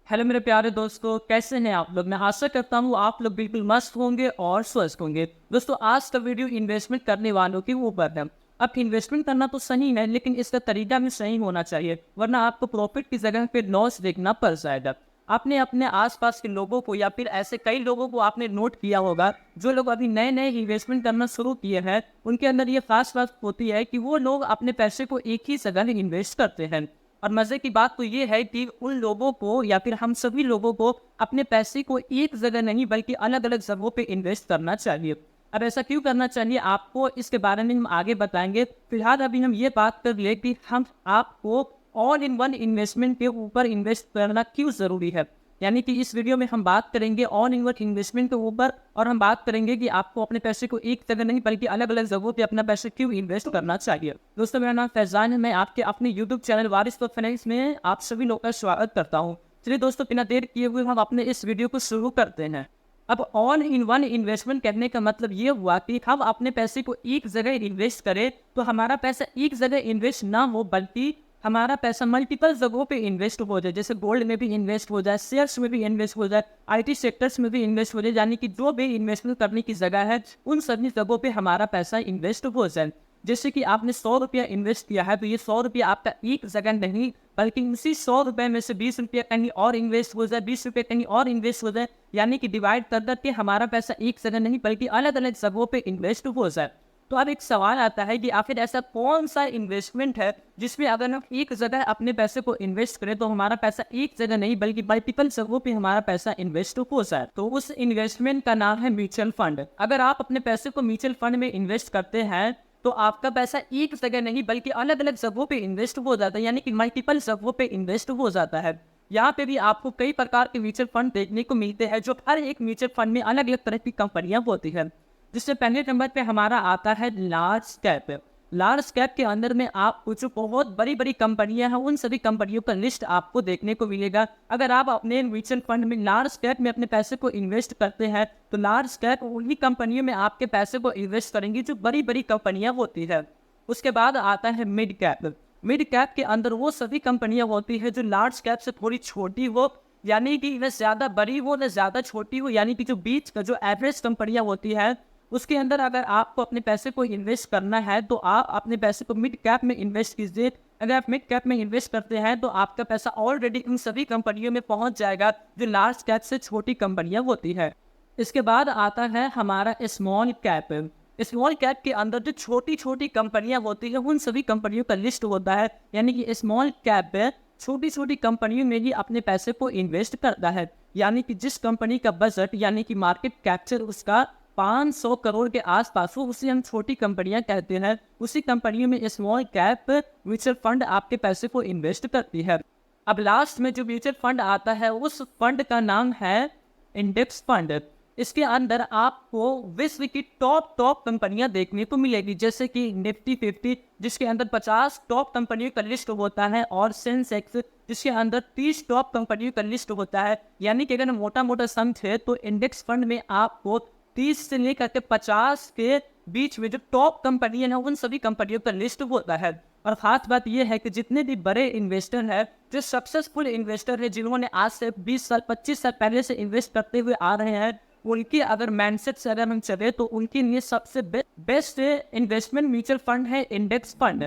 Hello मेरे प्यारे दोस्तों, कैसे हैं आप लोग। मैं आशा करता हूँ आप लोग बिल्कुल मस्त होंगे और स्वस्थ होंगे। दोस्तों, आज का वीडियो इन्वेस्टमेंट करने वालों के ऊपर है। अब इन्वेस्टमेंट करना तो सही है, लेकिन इसका तरीका भी सही होना चाहिए, वरना आपको प्रॉफिट की जगह पे लॉस देखना पड़ जाएगा। आपने अपने आसपास के लोगों को या फिर ऐसे कई लोगों को आपने नोट किया होगा, जो लोग अभी नए नए इन्वेस्टमेंट करना शुरू किए हैं, उनके अंदर ये खास बात होती है कि वो लोग अपने पैसे को एक ही जगह इन्वेस्ट करते हैं। और मजे की बात तो ये है कि उन लोगों को या फिर हम सभी लोगों को अपने पैसे को एक जगह नहीं बल्कि अलग अलग जगहों पे इन्वेस्ट करना चाहिए। अब ऐसा क्यों करना चाहिए, आपको इसके बारे में हम आगे बताएंगे। फिलहाल अभी हम ये बात कर ले कि हम आपको ऑल इन वन इन्वेस्टमेंट के ऊपर इन्वेस्ट करना क्यों जरूरी है। यानी कि इस वीडियो में हम बात करेंगे ऑल इन वन इन्वेस्टमेंट के ऊपर, और हम बात करेंगे कि आपको अपने पैसे को एक जगह नहीं बल्कि अलग अलग जगहों पे अपना पैसे क्यों इन्वेस्ट करना चाहिए। दोस्तों, मेरा नाम फैजान है। मैं आपके अपने YouTube channel Waris for finance में आप सभी लोगों का स्वागत करता हूँ। चलिए दोस्तों, बिना देर किए हुए हम अपने इस वीडियो को शुरू करते हैं। अब ऑल इन वन इन्वेस्टमेंट करने का मतलब ये हुआ कि हम अपने पैसे को एक जगह इन्वेस्ट करें, तो हमारा पैसा एक जगह इन्वेस्ट ना हो बल्कि हमारा पैसा मल्टीपल जगहों पे इन्वेस्ट हो जाए। जैसे गोल्ड में भी इन्वेस्ट हो जाए, शेयर्स में भी इन्वेस्ट हो जाए, आईटी सेक्टर्स में भी इन्वेस्ट हो जाए। यानी कि जो भी इन्वेस्टमेंट करने की जगह है, उन सभी जगहों पे हमारा पैसा इन्वेस्ट हो जाए। जैसे कि आपने 100 रुपया इन्वेस्ट किया है, तो ये 100 रुपया आपका एक जगह नहीं बल्कि उसी 100 रुपये में से 20 रुपया कहीं और इन्वेस्ट हो जाए, 20 रुपये कहीं और इन्वेस्ट हो जाए। यानी कि डिवाइड कर करके हमारा पैसा एक जगह नहीं बल्कि अलग अलग जगहों पे इन्वेस्ट हो जाए। तो अब एक सवाल आता है कि आखिर ऐसा कौन सा इन्वेस्टमेंट है जिसमें अगर हम एक जगह अपने पैसे को इन्वेस्ट करें तो हमारा पैसा एक जगह नहीं बल्कि मल्टीपल जगहों पे हमारा पैसा इन्वेस्ट हो जाए। तो उस इन्वेस्टमेंट का नाम है म्यूचुअल फंड। अगर आप अपने पैसे को म्यूचुअल फंड में इन्वेस्ट करते हैं तो आपका पैसा एक जगह नहीं बल्कि अलग अलग जगहों पे इन्वेस्ट हो जाता है, यानी कि मल्टीपल जगहों पे इन्वेस्ट हो जाता है। यहाँ पे भी आपको कई प्रकार के म्यूचुअल फंड देखने को मिलते हैं, जो हर एक म्यूचुअल फंड में अलग अलग तरह की कंपनियां होती हैं। जिससे पहले नंबर पे हमारा आता है लार्ज कैप। लार्ज कैप के अंदर में आप कुछ बहुत बड़ी बड़ी कंपनियां हैं, उन सभी कंपनियों का लिस्ट आपको देखने को मिलेगा। अगर आप अपने म्यूचुअल फंड में लार्ज कैप में अपने पैसे को इन्वेस्ट करते हैं तो लार्ज कैप उन्हीं कंपनियों में आपके पैसे को इन्वेस्ट करेंगी जो बड़ी बड़ी कंपनियां होती है। उसके बाद आता है मिड कैप। मिड कैप के अंदर वो सभी कंपनियां होती है जो लार्ज कैप से थोड़ी छोटी हो, यानी कि न ज्यादा बड़ी हो न ज्यादा छोटी हो, यानी कि जो बीच का जो एवरेज कंपनियां होती है उसके अंदर अगर आपको अपने पैसे को इन्वेस्ट करना है तो आप अपने पैसे को मिड कैप में इन्वेस्ट कीजिए। अगर आप मिड कैप में इन्वेस्ट करते हैं तो आपका पैसा ऑलरेडी उन सभी कंपनियों में पहुंच जाएगा जो लार्ज कैप से छोटी कंपनियां होती है। इसके बाद आता है हमारा स्मॉल कैप। स्मॉल कैप के अंदर जो छोटी छोटी कंपनियां होती है उन सभी कंपनियों का लिस्ट होता है, यानी कि स्मॉल कैप में छोटी छोटी कंपनियों में ही अपने पैसे को इन्वेस्ट करता है। यानी कि जिस कंपनी का बजट यानी कि मार्केट कैप्चर उसका 500 करोड़ के आसपास हो, उसे हम छोटी कंपनियां कहते हैं। उसी कंपनियों में स्मॉल कैप म्यूचुअल फंड आपके पैसे को इन्वेस्ट करती है। अब लास्ट में जो म्यूचुअल फंड आता है उस फंड का नाम है इंडेक्स फंड। इसके अंदर आपको विश्व की टॉप कंपनियां देखने को मिलेगी, जैसे कि निफ्टी 50 जिसके अंदर 50 टॉप कंपनियों का लिस्ट होता है, और सेंसेक्स जिसके अंदर 30 टॉप कंपनियों का लिस्ट होता है। यानी कि अगर मोटा मोटा समझे तो इंडेक्स फंड में आपको 30 से लेकर के 50 के बीच में जो टॉप कंपनियां हैं उन सभी कंपनियों का लिस्ट होता है। और खास बात यह है कि जितने भी बड़े इन्वेस्टर हैं, जो सक्सेसफुल इन्वेस्टर हैं, जिन्होंने आज से 20 साल 25 साल पहले से इन्वेस्ट करते हुए आ रहे हैं, उनकी अगर माइंडसेट से अगर हम चले तो उनके लिए सबसे बेस्ट इन्वेस्टमेंट म्यूचुअल फंड है इंडेक्स फंड,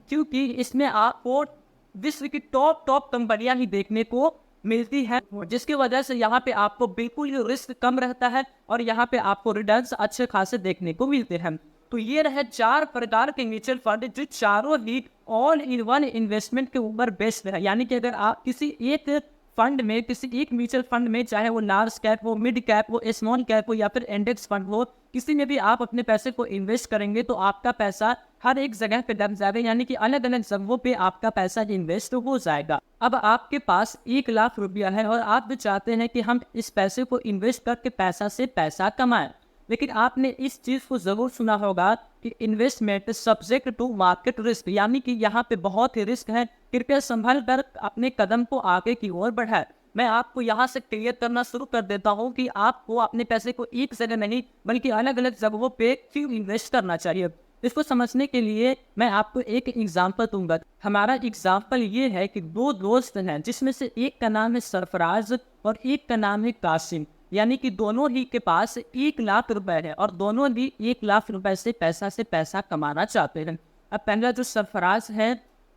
क्योंकि इसमें आपको विश्व की टॉप कंपनियां ही देखने को मिलती है, जिसकी वजह से यहाँ पे आपको बिल्कुल ही रिस्क कम रहता है और यहाँ पे आपको रिटर्न्स अच्छे खासे देखने को मिलते हैं। तो ये रहे 4 प्रकार के म्यूचुअल फंड जो चारों ही ऑल इन वन इन्वेस्टमेंट के ऊपर बेस्ड है। यानी कि अगर आप किसी एक फंड में, किसी एक म्यूचुअल फंड में, चाहे वो लार्ज कैप हो, मिड कैप हो, स्मॉल कैप हो या फिर इंडेक्स फंड हो, किसी में भी आप अपने पैसे को इन्वेस्ट करेंगे तो आपका पैसा हर एक जगह पे दब जाएगा, यानी कि अलग अलग जगहों पे आपका पैसा इन्वेस्ट हो जाएगा। अब आपके पास 1 लाख रुपया है और आप भी चाहते हैं कि हम इस पैसे को इन्वेस्ट करके पैसा से पैसा कमाएं, लेकिन आपने इस चीज को जरूर सुना होगा कि investment subject to market risk, यानी कि यहाँ पे बहुत ही रिस्क है। कृपया संभल कर अपने कदम को आगे की ओर बढ़ाएं। मैं आपको यहाँ से क्लियर करना शुरू कर देता हूँ कि आपको अपने पैसे को एक जगह नहीं बल्कि अलग अलग जगहों पे क्यों इन्वेस्ट करना चाहिए। इसको समझने के लिए मैं आपको एक एग्जांपल दूंगा। हमारा एग्जांपल ये है कि दो दोस्त हैं जिसमें से एक का नाम है सरफराज और एक का नाम है कासिम, यानी कि दोनों ही के पास 1 लाख रुपए है और दोनों भी 1 लाख रुपए से पैसा कमाना चाहते हैं। अब पहला जो सरफराज है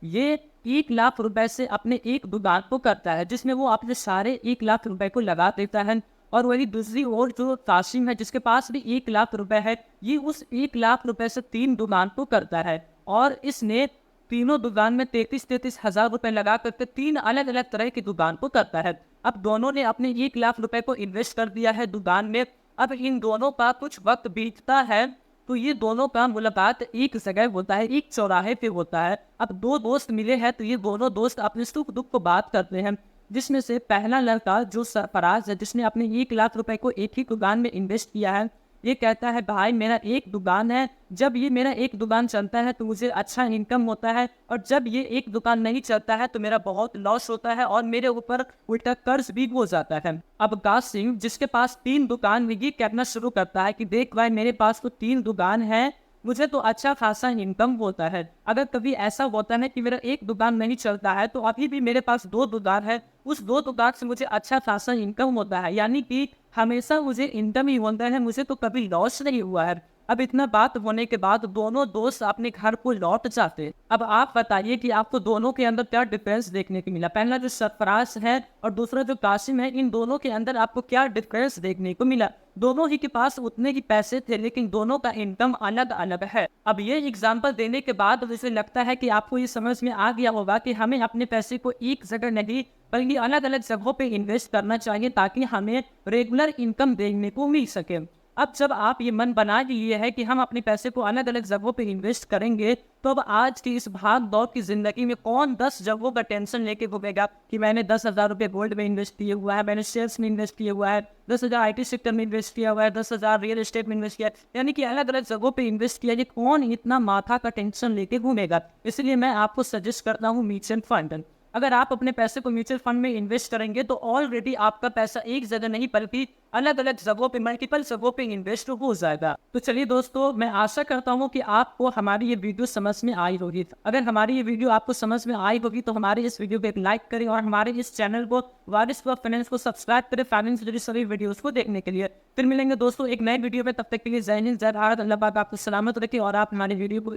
ये 1 लाख रुपए से अपने एक दुकान को करता है जिसमें वो अपने सारे 1 लाख रुपए को लगा देता है, और वही दूसरी ओर जो कासिम है जिसके पास भी 1 लाख रुपए है, ये उस 1 लाख रुपए से 3 दुकान को करता है और इसने तीनों दुकान में 33,000 रुपए लगा करके 3 अलग अलग तरह की दुकान को करता है। अब दोनों ने अपने 1 लाख रुपए को इन्वेस्ट कर दिया है दुकान में। अब इन दोनों का कुछ वक्त बीतता है तो ये दोनों का मुलाकात एक जगह होता है, एक चौराहे पे होता है। अब दो दोस्त मिले हैं तो ये दोनों दोस्त अपने सुख दुख को बात करते हैं, जिसमें से पहला लड़का जो सरफराज है जिसने अपने 1 लाख रुपए को एक ही दुकान में इन्वेस्ट किया है, ये कहता है भाई मेरा एक दुकान है, जब ये मेरा एक दुकान चलता है तो मुझे अच्छा इनकम होता है और जब ये एक दुकान नहीं चलता है तो मेरा बहुत लॉस होता है और मेरे ऊपर उल्टा कर्ज भी हो जाता है। अब कासिम जिसके पास 3 दुकान, ये कहना शुरू करता है कि देख भाई मेरे पास तो 3 दुकान है, मुझे तो अच्छा खासा इनकम होता है। अगर कभी ऐसा होता है कि मेरा एक दुकान नहीं चलता है तो अभी भी मेरे पास 2 दुकान है, उस 2 दुकान से मुझे अच्छा खासा इनकम होता है, यानी कि हमेशा मुझे इनकम ही होता है, मुझे तो कभी लॉस नहीं हुआ है। अब इतना बात होने के बाद दोनों दोस्त अपने घर को लौट जाते हैं। अब आप बताइए कि आपको दोनों के अंदर क्या डिफरेंस देखने को मिला। पहला जो सरफराज है और दूसरा जो कासिम है, इन दोनों के अंदर आपको क्या डिफरेंस देखने को मिला। दोनों ही के पास उतने ही पैसे थे लेकिन दोनों का इनकम अलग अलग है। अब ये एग्जाम्पल देने के बाद मुझे लगता है कि आपको ये समझ में आ गया होगा कि हमें अपने पैसे को एक जगह नहीं बल्कि अलग अलग जगहों पे इन्वेस्ट करना चाहिए ताकि हमें रेगुलर इनकम देखने को मिल सके। अब जब आप ये मन बना लिए है कि हम अपने पैसे को अलग अलग जगहों पे इन्वेस्ट करेंगे, तो अब आज की इस भाग दौड़ की जिंदगी में कौन 10 जगहों का टेंशन लेके घूमेगा कि मैंने 10,000 रुपये गोल्ड में इन्वेस्ट किए हुआ है, मैंने शेयर्स में इन्वेस्ट किया हुआ है, 10,000 IT सेक्टर में इन्वेस्ट किया हुआ है, 10,000 रियल एस्टेट में इन्वेस्ट किया है, यानी कि अलग अलग जगहों पे इन्वेस्ट किया है। कौन इतना माथा का टेंशन लेके घूमेगा। इसलिए मैं आपको सजेस्ट करता हूँ म्यूचुअल फंड। अगर आप अपने पैसे को म्यूचुअल फंड में इन्वेस्ट करेंगे तो ऑलरेडी आपका पैसा एक जगह नहीं बल्कि अलग अलग जगहों पे, मल्टीपल जगहों पे इन्वेस्ट हो जाएगा। तो चलिए दोस्तों, मैं आशा करता हूँ कि आपको हमारी ये वीडियो समझ में आई होगी। अगर हमारी ये वीडियो आपको समझ में आई होगी तो हमारे इस वीडियो पे एक लाइक करें और हमारे इस चैनल को वारिस क्लब फाइनेंस को सब्सक्राइब करें फाइनेंस से जुड़ी सभी वीडियोस को देखने के लिए। फिर मिलेंगे दोस्तों एक नए वीडियो में, तब तक के लिए जय हिंद, जय भारत, अल्लाह पाक आपको सलामत रखे और आप हमारी वीडियो को